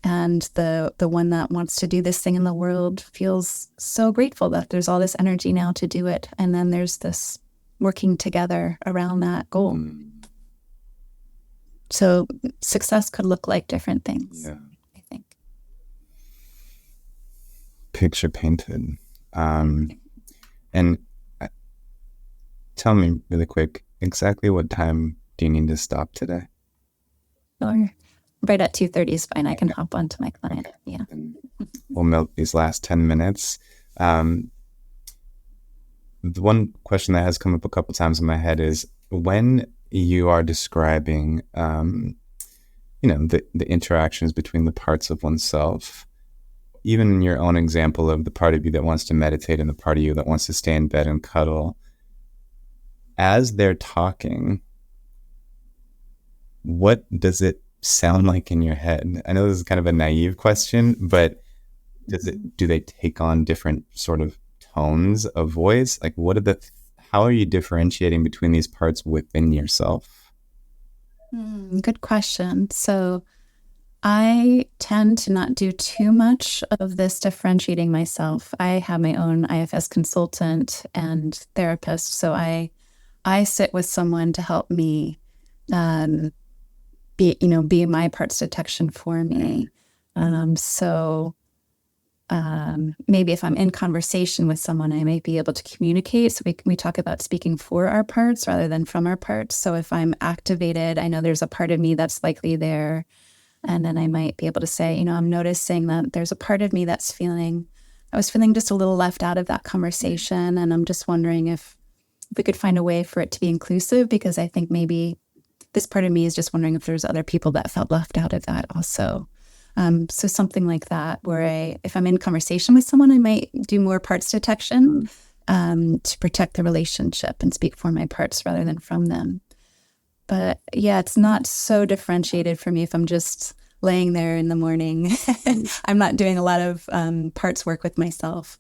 And the one that wants to do this thing in the world feels so grateful that there's all this energy now to do it. And then there's this working together around that goal. So success could look like different things, I think. Picture painted. And tell me really quick, exactly what time do you need to stop today? Sure. Right at 2:30 is fine. I can hop onto my client. Yeah. And we'll milk these last 10 minutes. The one question that has come up a couple times in my head is when you are describing, the interactions between the parts of oneself, even in your own example of the part of you that wants to meditate and the part of you that wants to stay in bed and cuddle, as they're talking, what does it sound like in your head? I know this is kind of a naive question, but do they take on different sort of tones of voice? Like how are you differentiating between these parts within yourself? Good question. So I tend to not do too much of this differentiating myself. I have my own IFS consultant and therapist. So I sit with someone to help me be my parts detection for me. Maybe if I'm in conversation with someone, I may be able to communicate. So we talk about speaking for our parts rather than from our parts. So if I'm activated, I know there's a part of me that's likely there. And then I might be able to say, I'm noticing that there's a part of me I was feeling just a little left out of that conversation. And I'm just wondering if we could find a way for it to be inclusive, because I think maybe this part of me is just wondering if there's other people that felt left out of that also. So something like that, where if I'm in conversation with someone, I might do more parts detection to protect the relationship and speak for my parts rather than from them. But yeah, it's not so differentiated for me if I'm just laying there in the morning. I'm not doing a lot of parts work with myself.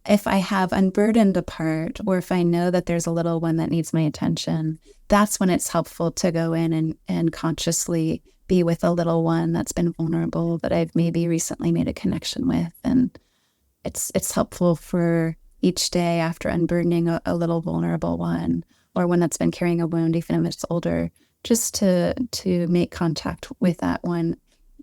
If I have unburdened a part, or if I know that there's a little one that needs my attention, that's when it's helpful to go in and consciously be with a little one that's been vulnerable, that I've maybe recently made a connection with. And it's helpful for each day after unburdening a little vulnerable one, or one that's been carrying a wound, even if it's older, just to make contact with that one.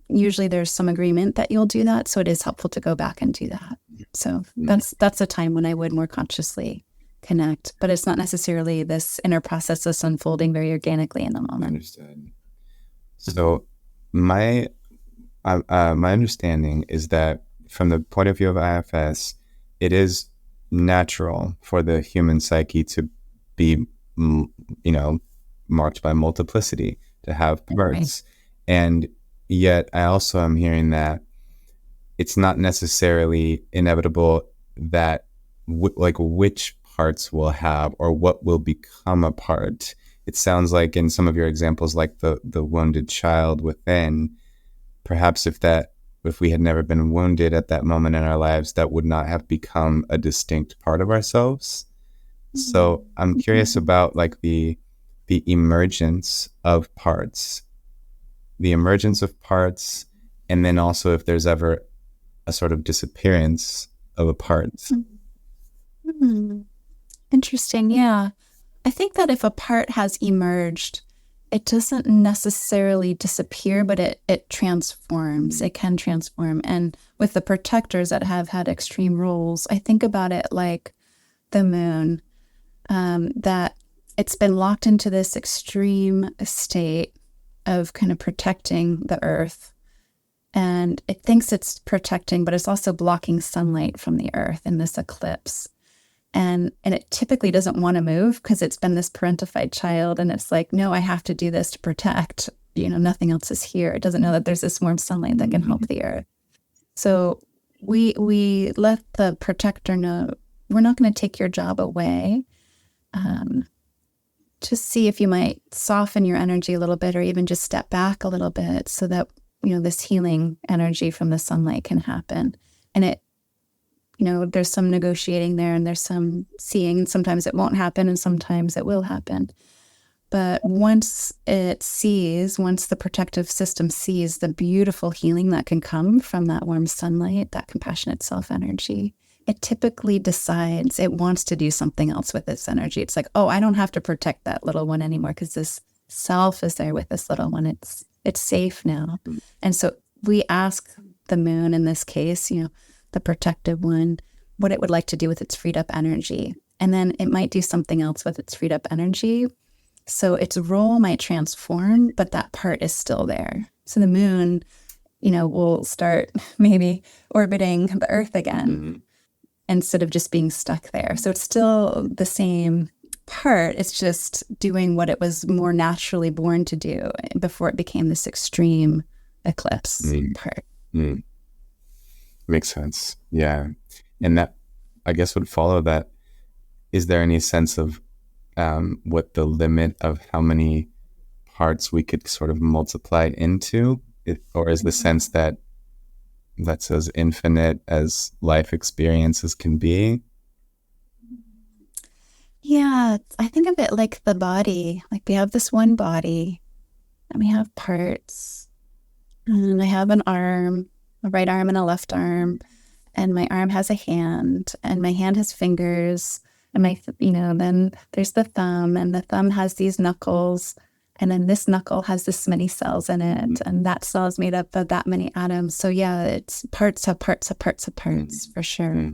Usually there's some agreement that you'll do that, so it is helpful to go back and do that. So that's a time when I would more consciously connect, but it's not necessarily this inner process that's unfolding very organically in the moment. Understood. So my understanding is that from the point of view of IFS, it is natural for the human psyche to be, marked by multiplicity, to have parts. Right. And yet I also am hearing that it's not necessarily inevitable that which parts will have or what will become a part. It sounds like in some of your examples, like the wounded child within, perhaps if we had never been wounded at that moment in our lives, that would not have become a distinct part of ourselves. So I'm curious about the emergence of parts, and then also if there's ever a sort of disappearance of a part. Interesting. Yeah. I think that if a part has emerged, it doesn't necessarily disappear, but it transforms. It can transform. And with the protectors that have had extreme roles, I think about it like the moon, that it's been locked into this extreme state of kind of protecting the earth. And it thinks it's protecting, but it's also blocking sunlight from the earth in this eclipse. And it typically doesn't want to move because it's been this parentified child. And it's like, no, I have to do this to protect. Nothing else is here. It doesn't know that there's this warm sunlight that can help the earth. So we let the protector know, we're not going to take your job away. Just see if you might soften your energy a little bit, or even just step back a little bit so that, this healing energy from the sunlight can happen. And there's some negotiating there, and there's some seeing. Sometimes it won't happen and sometimes it will happen. But once the protective system sees the beautiful healing that can come from that warm sunlight, that compassionate self energy, it typically decides it wants to do something else with its energy. It's like, oh, I don't have to protect that little one anymore because this self is there with this little one. It's safe now. And so we ask the moon, in this case, the protective one, what it would like to do with its freed up energy. And then it might do something else with its freed up energy. So its role might transform, but that part is still there. So the moon, will start maybe orbiting the earth again instead of just being stuck there. So it's still the same part. It's just doing what it was more naturally born to do before it became this extreme eclipse part. Makes sense. Yeah. And that, I guess, would follow that. Is there any sense of what the limit of how many parts we could sort of multiply into? Or is the sense that that's as infinite as life experiences can be? Yeah, I think of it like the body. Like we have this one body and we have parts. And I have an arm, a right arm and a left arm. And my arm has a hand, and my hand has fingers. And then there's the thumb, and the thumb has these knuckles. And then this knuckle has this many cells in it. And that cell is made up of that many atoms. So yeah, it's parts of parts of parts of parts for sure.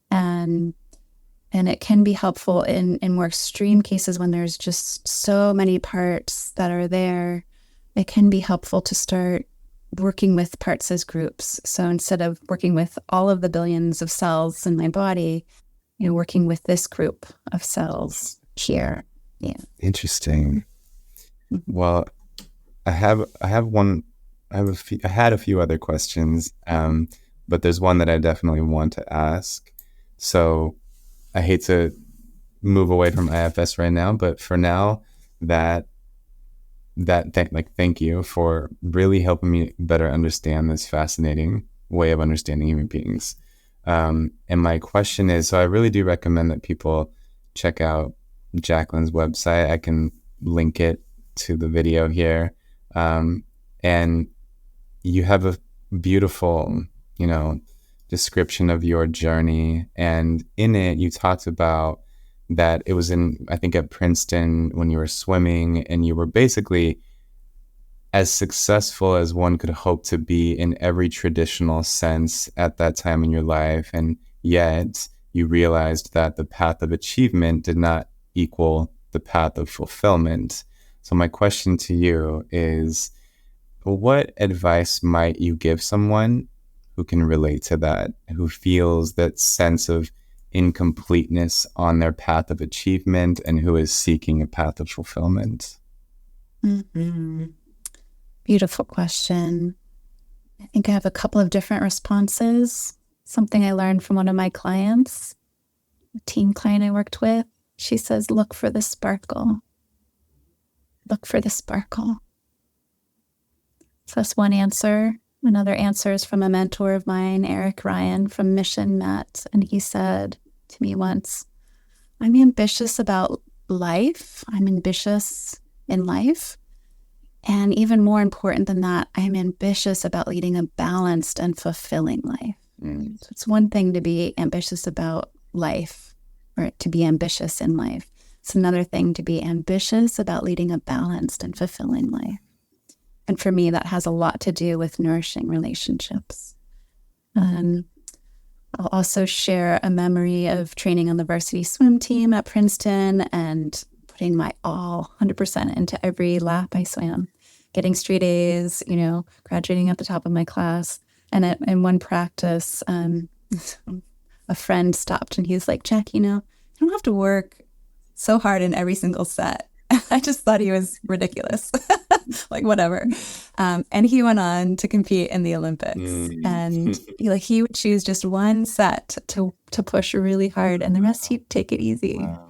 And it can be helpful in more extreme cases when there's just so many parts that are there. It can be helpful to start working with parts as groups. So instead of working with all of the billions of cells in my body, working with this group of cells here. Yeah. Interesting. Well, I had a few other questions, but there's one that I definitely want to ask. So I hate to move away from IFS right now, but for now, thank you for really helping me better understand this fascinating way of understanding human beings. And my question is, so I really do recommend that people check out Jaclyn's website. I can link it to the video here. And you have a beautiful, description of your journey. And in it, you talked about that it was I think at Princeton when you were swimming, and you were basically as successful as one could hope to be in every traditional sense at that time in your life. And yet you realized that the path of achievement did not equal the path of fulfillment. So my question to you is, what advice might you give someone who can relate to that, who feels that sense of incompleteness on their path of achievement and who is seeking a path of fulfillment? Beautiful question. I think I have a couple of different responses. Something I learned from one of my clients, a teen client I worked with. She says, look for the sparkle. Look for the sparkle. So that's one answer. Another answer is from a mentor of mine, Eric Ryan from Mission Met. And he said to me once, I'm ambitious about life. I'm ambitious in life. And even more important than that, I'm ambitious about leading a balanced and fulfilling life. So it's one thing to be ambitious about life, or to be ambitious in life. It's another thing to be ambitious about leading a balanced and fulfilling life. And for me, that has a lot to do with nourishing relationships. I'll also share a memory of training on the varsity swim team at Princeton and putting my all 100% into every lap I swam. getting straight A's, graduating at the top of my class. And in one practice, a friend stopped and he was like, Jack, you don't have to work so hard in every single set. I just thought he was ridiculous. Like, whatever. And he went on to compete in the Olympics. And he would choose just one set to push really hard, and the rest he'd take it easy. Wow.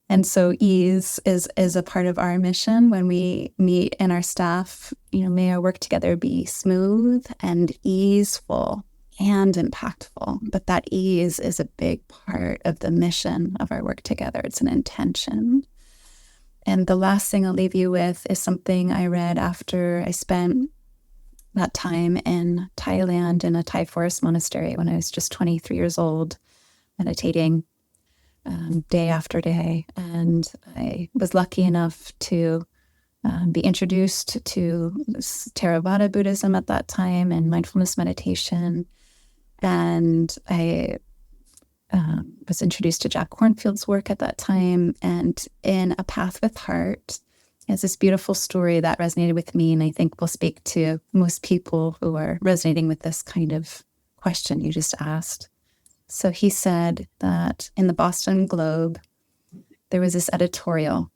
And so ease is a part of our mission when we meet in our staff. May our work together be smooth and easeful and impactful. But that ease is a big part of the mission of our work together. It's an intention. And the last thing I'll leave you with is something I read after I spent that time in Thailand in a Thai forest monastery when I was just 23 years old, meditating day after day. And I was lucky enough to be introduced to Theravada Buddhism at that time and mindfulness meditation. And I was introduced to Jack Kornfield's work at that time. And in A Path with Heart is this beautiful story that resonated with me, and I think will speak to most people who are resonating with this kind of question you just asked. So he said that in the Boston Globe, there was this editorial,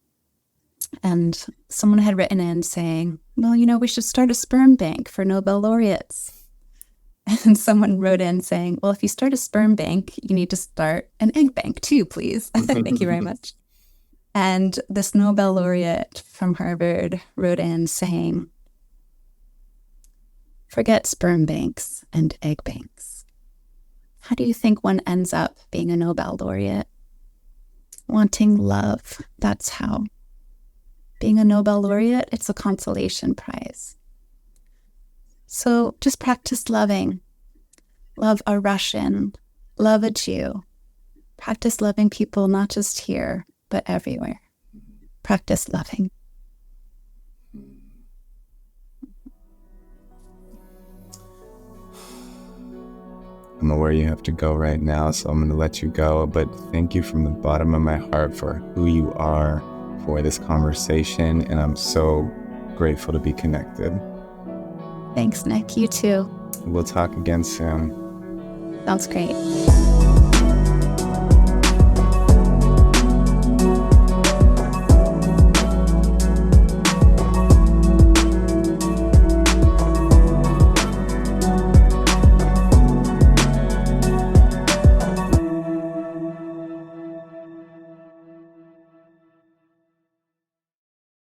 and someone had written in saying, well, we should start a sperm bank for Nobel laureates. And someone wrote in saying, well, if you start a sperm bank, you need to start an egg bank too, please. Thank you very much. And this Nobel laureate from Harvard wrote in saying, forget sperm banks and egg banks. How do you think one ends up being a Nobel laureate? Wanting love. That's how. Being a Nobel laureate, it's a consolation prize. So just practice loving. Love a Russian. Love a Jew. Practice loving people not just here, but everywhere. Practice loving. I'm aware you have to go right now, so I'm going to let you go. But thank you from the bottom of my heart for who you are, for this conversation, and I'm so grateful to be connected. Thanks, Nick. You too. We'll talk again soon. Sounds great.